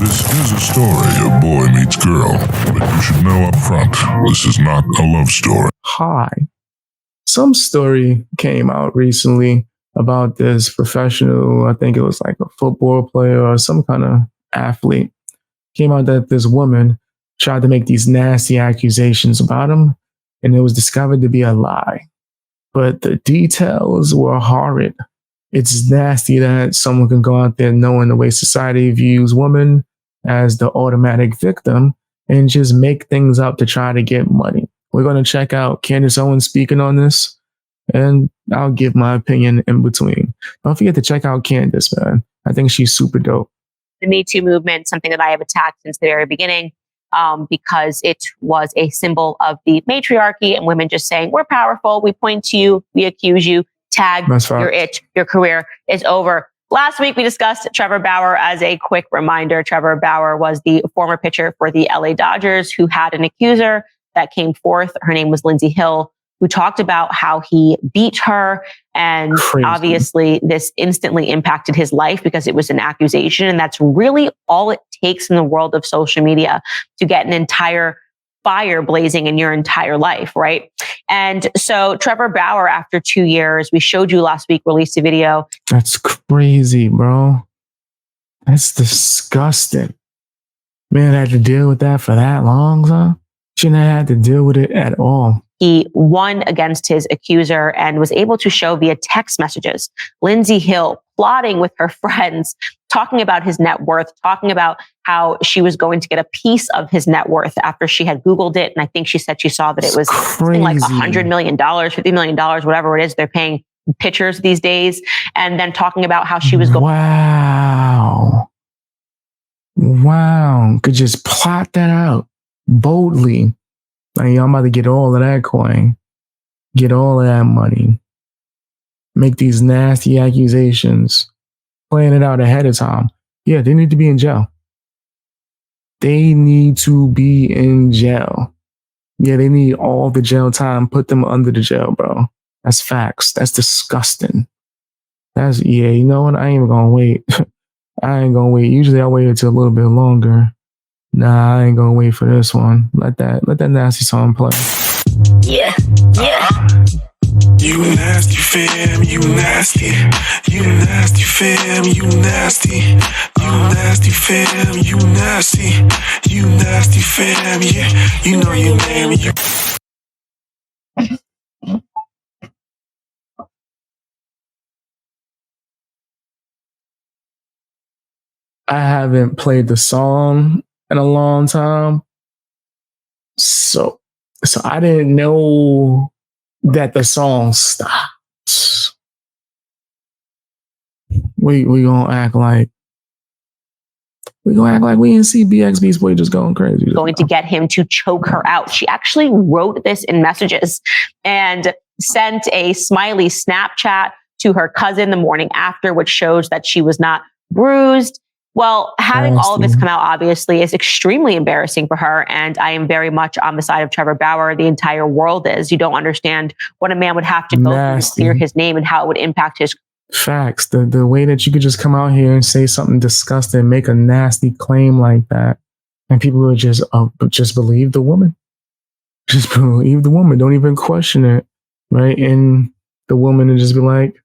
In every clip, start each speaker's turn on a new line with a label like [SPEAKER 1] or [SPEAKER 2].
[SPEAKER 1] This is a story of boy meets girl, but you should know up front, this is not a love story.
[SPEAKER 2] Hi. Some story came out recently about this professional, I think it was like a football player or some kind of athlete. Came out that this woman tried to make these nasty accusations about him, and it was discovered to be a lie. But the details were horrid. It's nasty that someone can go out there knowing the way society views women as the automatic victim and just make things up to try to get money. We're going to check out Candace Owens speaking on this, and I'll give my opinion in between. Don't forget to check out Candace, man. I think she's super dope.
[SPEAKER 3] The Me Too movement, something that I have attacked since the very beginning, because it was a symbol of the matriarchy and women just saying, we're powerful, we point to you, we accuse you, tag, you're it, your career is over. Last week, we discussed Trevor Bauer. As a quick reminder, Trevor Bauer was the former pitcher for the LA Dodgers who had an accuser that came forth. Her name was Lindsey Hill, who talked about how he beat her. And obviously, this instantly impacted his life because it was an accusation. And that's really all it takes in the world of social media to get an entire fire blazing in your entire life, right? And so Trevor Bauer, after 2 years, we showed you last week, released a video.
[SPEAKER 2] That's crazy, bro. That's disgusting. Man, I had to deal with that for that long, huh? Shouldn't have had to deal with it at all.
[SPEAKER 3] He won against his accuser and was able to show via text messages Lindsey Hill plotting with her friends, talking about his net worth, talking about how she was going to get a piece of his net worth after she had Googled it. And I think she said she saw that it was something like $100 million, $50 million, whatever it is they're paying pitchers these days. And then talking about how she was going.
[SPEAKER 2] Wow. Could just plot that out boldly. Like, I'm about to get all of that coin, get all of that money, make these nasty accusations, plan it out ahead of time. Yeah, they need to be in jail. They need to be in jail. Yeah, they need all the jail time. Put them under the jail, bro. That's facts. That's disgusting. Yeah, you know what? I ain't even gonna wait. I ain't gonna wait. Usually I wait until a little bit longer. Nah, I ain't gonna wait for this one. Let that nasty song play.
[SPEAKER 3] Yeah.
[SPEAKER 4] You nasty fam, you nasty. You nasty fam, you nasty. You nasty fam, you nasty. You nasty fam, yeah. You know your name.
[SPEAKER 2] I haven't played the song in a long time. So I didn't know that the song stopped. We gonna act like we didn't see bxbeastboy just going crazy.
[SPEAKER 3] Going to get him to choke her out. She actually wrote this in messages and sent a smiley Snapchat to her cousin the morning after, which shows that she was not bruised. Well, having all of this come out, obviously, is extremely embarrassing for her. And I am very much on the side of Trevor Bauer. The entire world is. You don't understand what a man would have to go through to clear his name and how it would impact his.
[SPEAKER 2] Facts. The way that you could just come out here and say something disgusting, make a nasty claim like that, and people would just believe the woman. Just believe the woman. Don't even question it, right? And the woman would just be like,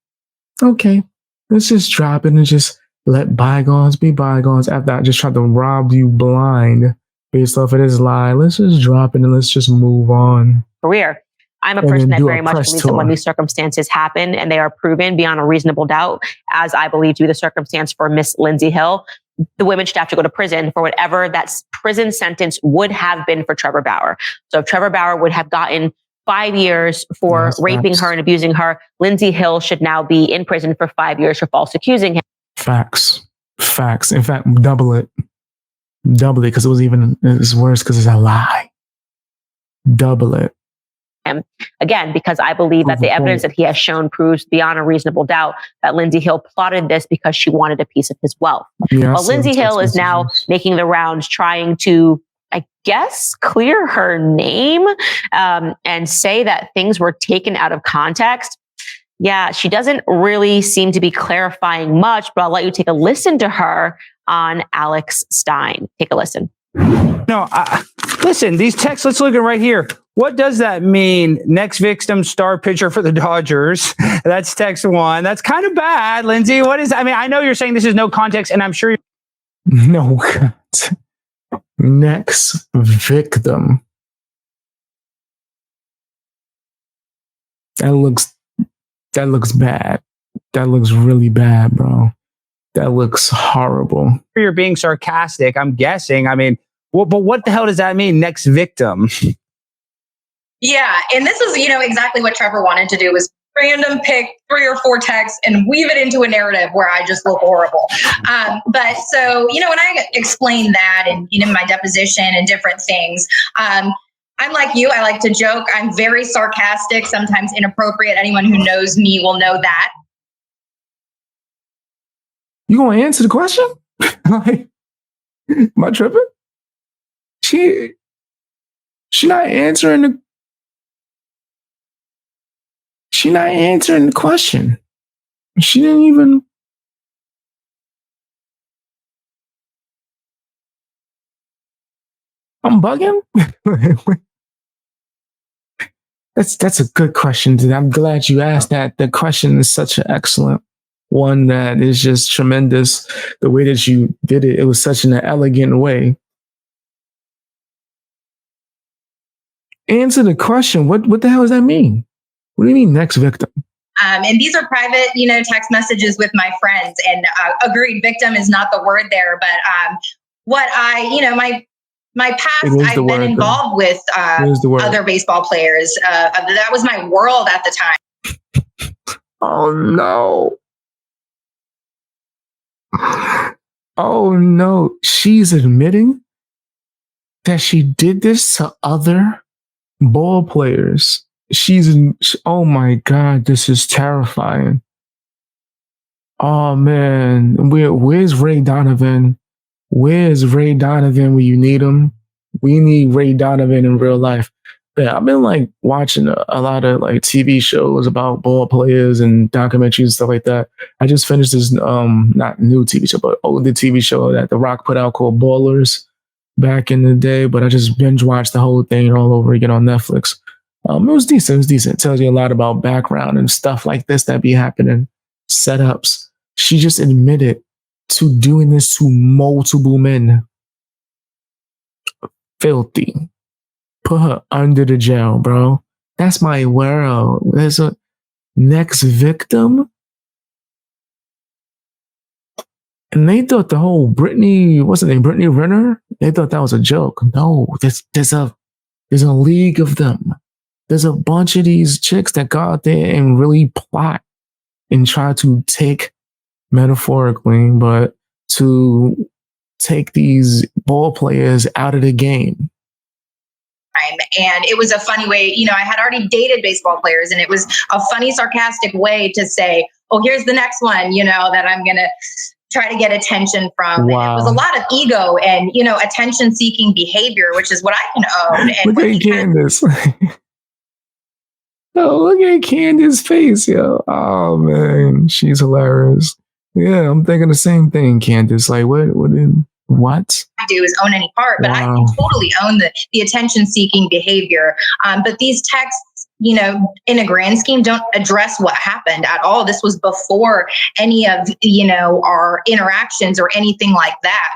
[SPEAKER 2] okay, let's just drop it and just let bygones be bygones. After I just tried to rob you blind based off of this lie, let's just drop it and let's just move on.
[SPEAKER 3] Career. I'm a person that very much believes that when these circumstances happen and they are proven beyond a reasonable doubt, as I believe to be the circumstance for Miss Lindsey Hill, the women should have to go to prison for whatever that prison sentence would have been for Trevor Bauer. So if Trevor Bauer would have gotten 5 years for raping her and abusing her, Lindsey Hill should now be in prison for 5 years for false accusing him.
[SPEAKER 2] Facts. In fact, double it, because it's worse because it's a lie. Double it.
[SPEAKER 3] Again, because I believe that the evidence that he has shown proves beyond a reasonable doubt that Lindsey Hill plotted this because she wanted a piece of his wealth. Well, Lindsey Hill is now making the rounds trying to, I guess, clear her name and say that things were taken out of context. Yeah, she doesn't really seem to be clarifying much, but I'll let you take a listen to her on Alex Stein. Take a listen.
[SPEAKER 5] No, listen, these texts, let's look at right here. What does that mean? Next victim, star pitcher for the Dodgers. That's text one. That's kind of bad, Lindsay. What is, I mean, I know you're saying this is no context, and I'm sure.
[SPEAKER 2] No, next victim. That looks bad. That looks really bad, bro. That looks horrible.
[SPEAKER 5] You're being sarcastic, I'm guessing. I mean, well, but what the hell does that mean, next victim?
[SPEAKER 6] Yeah, and this is, exactly what Trevor wanted to do, was random pick 3 or 4 texts and weave it into a narrative where I just look horrible. But so, when I explain that and, my deposition and different things, I'm like you, I like to joke. I'm very sarcastic, sometimes inappropriate. Anyone who knows me will know that.
[SPEAKER 2] You gonna answer the question? Like, am I tripping? She not answering the. She not answering the question. She didn't even. I'm bugging. That's a good question. I'm glad you asked that. The question is such an excellent one that is just tremendous. The way that you did it, it was such an elegant way. Answer the question. What the hell does that mean? What do you mean next victim?
[SPEAKER 6] And these are private, text messages with my friends. And agreed, victim is not the word there. But what I, my past, I've been involved with other baseball players. That was my world at the time.
[SPEAKER 2] Oh, no. Oh, no. She's admitting that she did this to other ball players. Oh my God, this is terrifying. Oh man, where's Ray Donovan? Where's Ray Donovan when you need him? We need Ray Donovan in real life. Yeah, I've been watching a lot of TV shows about ball players and documentaries and stuff like that. I just finished this not new TV show, but older TV show that The Rock put out called Ballers back in the day. But I just binge watched the whole thing all over again on Netflix. It was decent. It tells you a lot about background and stuff like this that be happening, setups. She just admitted to doing this to multiple men. Filthy. Put her under the jail, bro. That's my world. There's a next victim. And they thought the whole what's her name? Brittany Renner? They thought that was a joke. No, there's a league of them. There's a bunch of these chicks that go out there and really plot and try to take, metaphorically, but to take these ball players out of the game.
[SPEAKER 6] And it was a funny way, I had already dated baseball players, and it was a funny, sarcastic way to say, oh, here's the next one, that I'm going to try to get attention from.
[SPEAKER 2] Wow.
[SPEAKER 6] And it was a lot of ego and, attention-seeking behavior, which is what I can own. And
[SPEAKER 2] look at Candace. Oh, look at Candace's face, yo. Oh, man. She's hilarious. Yeah, I'm thinking the same thing, Candace. What?
[SPEAKER 6] I do is own any part, but I can totally own the attention-seeking behavior. But these texts, in a grand scheme, don't address what happened at all. This was before any of, our interactions or anything like that.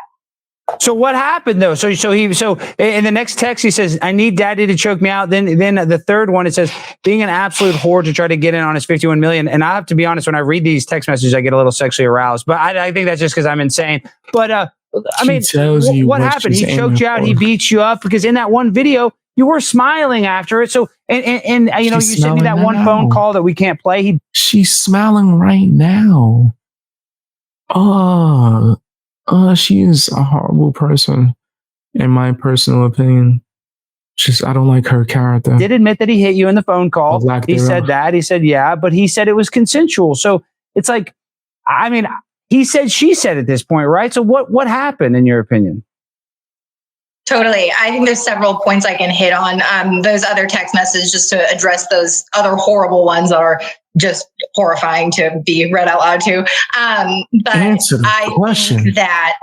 [SPEAKER 5] So what happened though? So in the next text he says, "I need daddy to choke me out." Then the third one it says, "Being an absolute whore to try to get in on his 51 million." And I have to be honest, when I read these text messages, I get a little sexually aroused. But I think that's just because I'm insane. But what happened? He choked you out. He beat you up because in that one video you were smiling after it. So and you sent me that one phone call that we can't play.
[SPEAKER 2] She's smiling right now. She is a horrible person, in my personal opinion. I don't like her character.
[SPEAKER 5] Did admit that he hit you in the phone call. He said that. He said, yeah, but he said it was consensual. So it's he said, she said at this point, right? So what happened in your opinion?
[SPEAKER 6] Totally. I think there's several points I can hit on those other text messages just to address those other horrible ones that are just horrifying to be read out loud to. But I think that,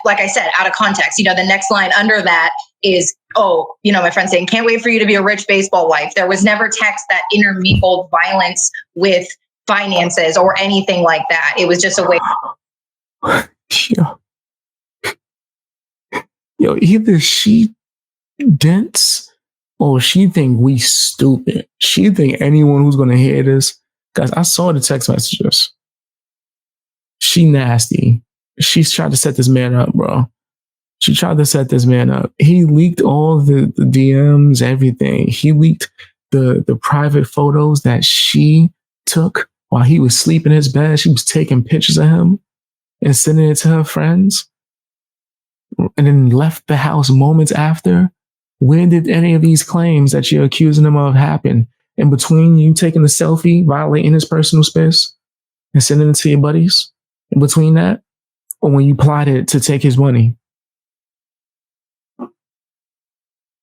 [SPEAKER 6] like I said, out of context, the next line under that is, oh, my friend saying, can't wait for you to be a rich baseball wife. There was never text that intermingled violence with finances or anything like that. It was just a way.
[SPEAKER 2] Yo, either she dense or she think we stupid. She think anyone who's going to hear this, guys, I saw the text messages. She nasty. She's trying to set this man up, bro. She tried to set this man up. He leaked all the DMs, everything. He leaked the private photos that she took while he was sleeping in his bed. She was taking pictures of him and sending it to her friends, and then left the house moments after. When did any of these claims that you're accusing him of happen? In between you taking the selfie, violating his personal space, and sending it to your buddies? In between that? Or when you plotted to take his money?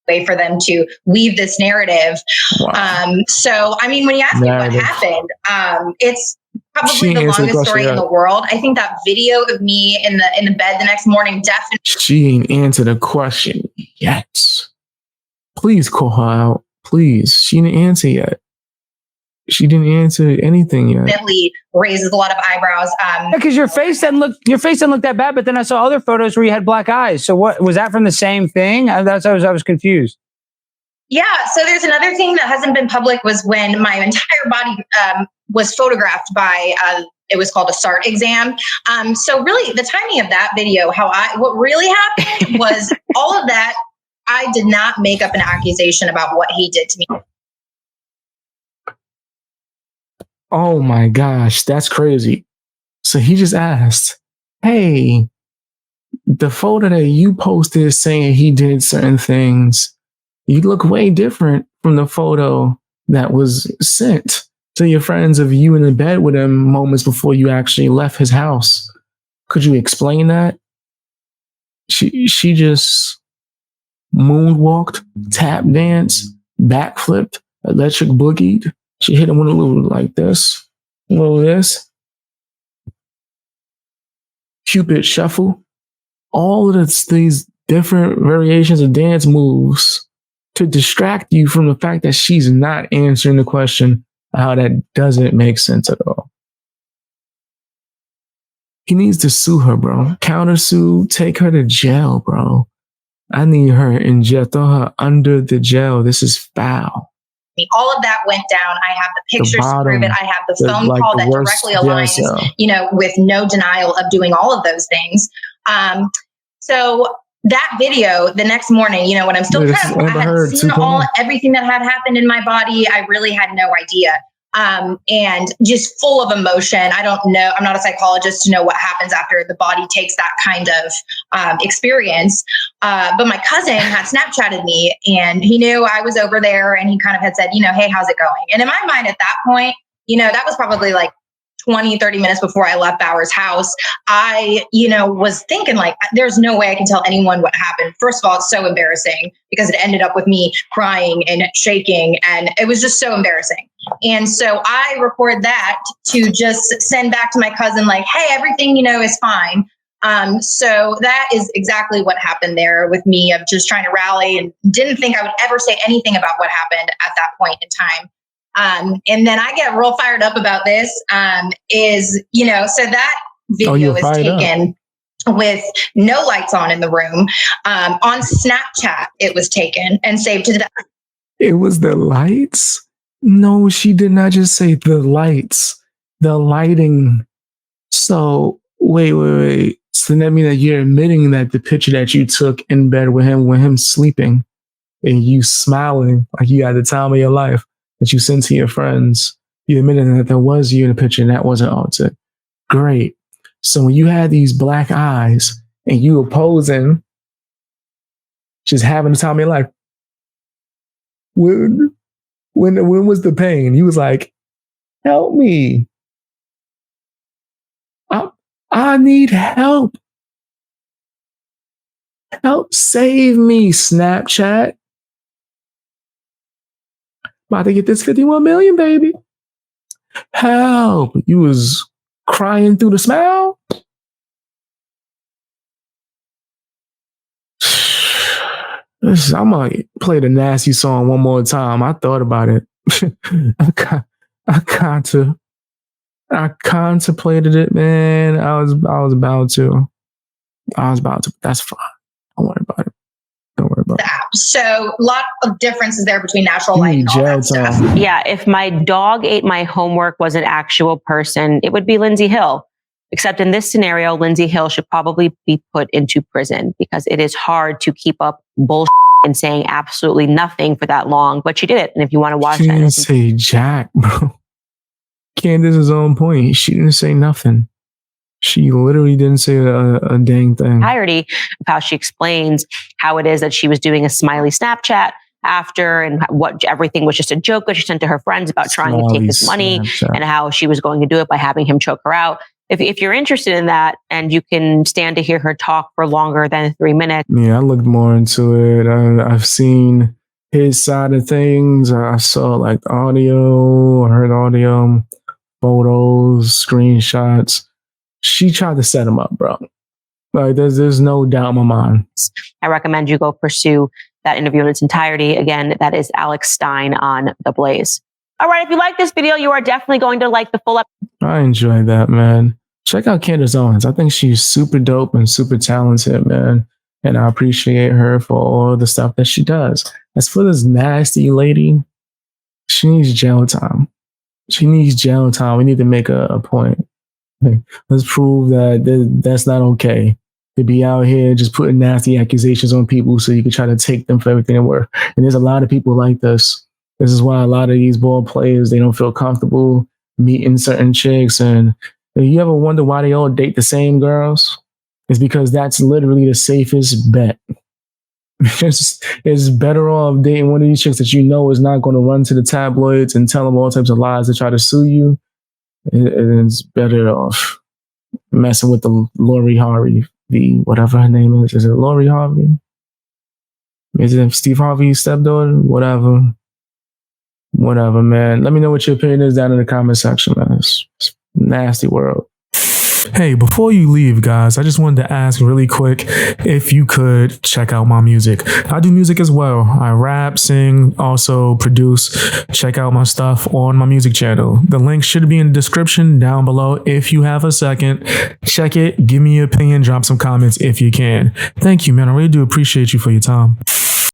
[SPEAKER 6] Way for them to weave this narrative. Wow. So, I mean, when you ask me what happened, it's probably the longest story in the world. I think that video of me in the bed the next morning definitely.
[SPEAKER 2] She ain't answered the question yet. Please call her out. Please. She didn't answer yet. She didn't answer anything yet.
[SPEAKER 6] Definitely raises a lot of eyebrows.
[SPEAKER 5] Because your face didn't look that bad, but then I saw other photos where you had black eyes. So what was that from the same thing? I was confused.
[SPEAKER 6] Yeah. So there's another thing that hasn't been public was when my entire body was photographed by it was called a SART exam. So really the timing of that video, what really happened was all of that. I did not make up an accusation about what he did to me.
[SPEAKER 2] Oh my gosh, that's crazy. So he just asked, hey, the photo that you posted saying he did certain things, you look way different from the photo that was sent to your friends of you in the bed with him moments before you actually left his house. Could you explain that? She just moonwalked, tap danced, backflipped, electric boogied. She hit him with a little like this, a little this. Cupid shuffle. All of these different variations of dance moves to distract you from the fact that she's not answering the question, how that doesn't make sense at all. He needs to sue her, bro. Countersue, take her to jail, bro. I need her in jail. Throw her under the jail. This is foul.
[SPEAKER 6] All of that went down. I have the pictures to prove it. I have the phone call that directly aligns, with no denial of doing all of those things. So that video, the next morning, when I'm still I had seen everything that had happened in my body. I really had no idea. And just full of emotion. I don't know. I'm not a psychologist to know what happens after the body takes that kind of experience. But my cousin had Snapchatted me and he knew I was over there and he kind of had said, hey, how's it going? And in my mind at that point, that was probably like 20, 30 minutes before I left Bauer's house. I, was thinking like, there's no way I can tell anyone what happened. First of all, it's so embarrassing because it ended up with me crying and shaking. And it was just so embarrassing. And so I record that to just send back to my cousin, like, hey, everything, is fine. So that is exactly what happened there with me of just trying to rally and didn't think I would ever say anything about what happened at that point in time. And then I get real fired up about this, so that video is taken with no lights on in the room. On Snapchat, it was taken and saved to the.
[SPEAKER 2] It was the lights? No, she did not just say the lights, the lighting. So wait. So that means that you're admitting that the picture that you took in bed with him sleeping and you smiling like you had the time of your life that you sent to your friends, you admitted that there was you in the picture and that wasn't altered. Great. So when you had these black eyes and you were posing, just having the time of your life, when was the pain? You was like, help me. I need help. Help save me, Snapchat. About to get this 51 million, baby. help. You was crying through the smell. I'm gonna play the nasty song one more time. I thought about it. I contemplated it, man. I was about to. That's fine. Don't worry about it.
[SPEAKER 6] So a lot of differences there between natural light and all that stuff.
[SPEAKER 3] Yeah, if my dog ate my homework was an actual person, it would be Lindsay Hill. Except in this scenario, Lindsay Hill should probably be put into prison because it is hard to keep up bullshit and saying absolutely nothing for that long. But she did it. And if you want to watch
[SPEAKER 2] she
[SPEAKER 3] that,
[SPEAKER 2] didn't say jack, bro. Candace is on point. She didn't say nothing. She literally didn't say a dang thing.
[SPEAKER 3] Entirety of how she explains how it is that she was doing a smiley Snapchat after and what everything was just a joke that she sent to her friends about trying to take his money and how she was going to do it by having him choke her out. If you're interested in that and you can stand to hear her talk for longer than 3 minutes.
[SPEAKER 2] Yeah, I looked more into it. I've seen his side of things. I saw like audio, I heard audio, photos, screenshots. She tried to set him up, bro. Like there's no doubt in my mind.
[SPEAKER 3] I recommend you go pursue that interview in its entirety. Again, that is Alex Stein on The Blaze. All right, if you like this video, you are definitely going to like the full episode.
[SPEAKER 2] I enjoyed that, man. Check out Candace Owens. I think she's super dope and super talented, man. And I appreciate her for all the stuff that she does. As for this nasty lady, she needs jail time. She needs jail time. We need to make a point. Let's prove that that's not okay to be out here just putting nasty accusations on people so you can try to take them for everything they're worth. And there's a lot of people like this. This is why a lot of these ball players, they don't feel comfortable meeting certain chicks. And you ever wonder why they all date the same girls? It's because that's literally the safest bet. It's better off dating one of these chicks that you know is not going to run to the tabloids and tell them all types of lies to try to sue you. It's better off messing with the Lori Harvey, the whatever her name is. Is it Lori Harvey? Is it Steve Harvey's stepdaughter? Whatever, man. Let me know what your opinion is down in the comment section, man. It's nasty world. Hey, before you leave, guys, I just wanted to ask really quick if you could check out my music. I do music as well. I rap, sing, also produce. Check out my stuff on my music channel. The link should be in the description down below. If you have a second, check it. Give me your opinion. Drop some comments if you can. Thank you, man. I really do appreciate you for your time.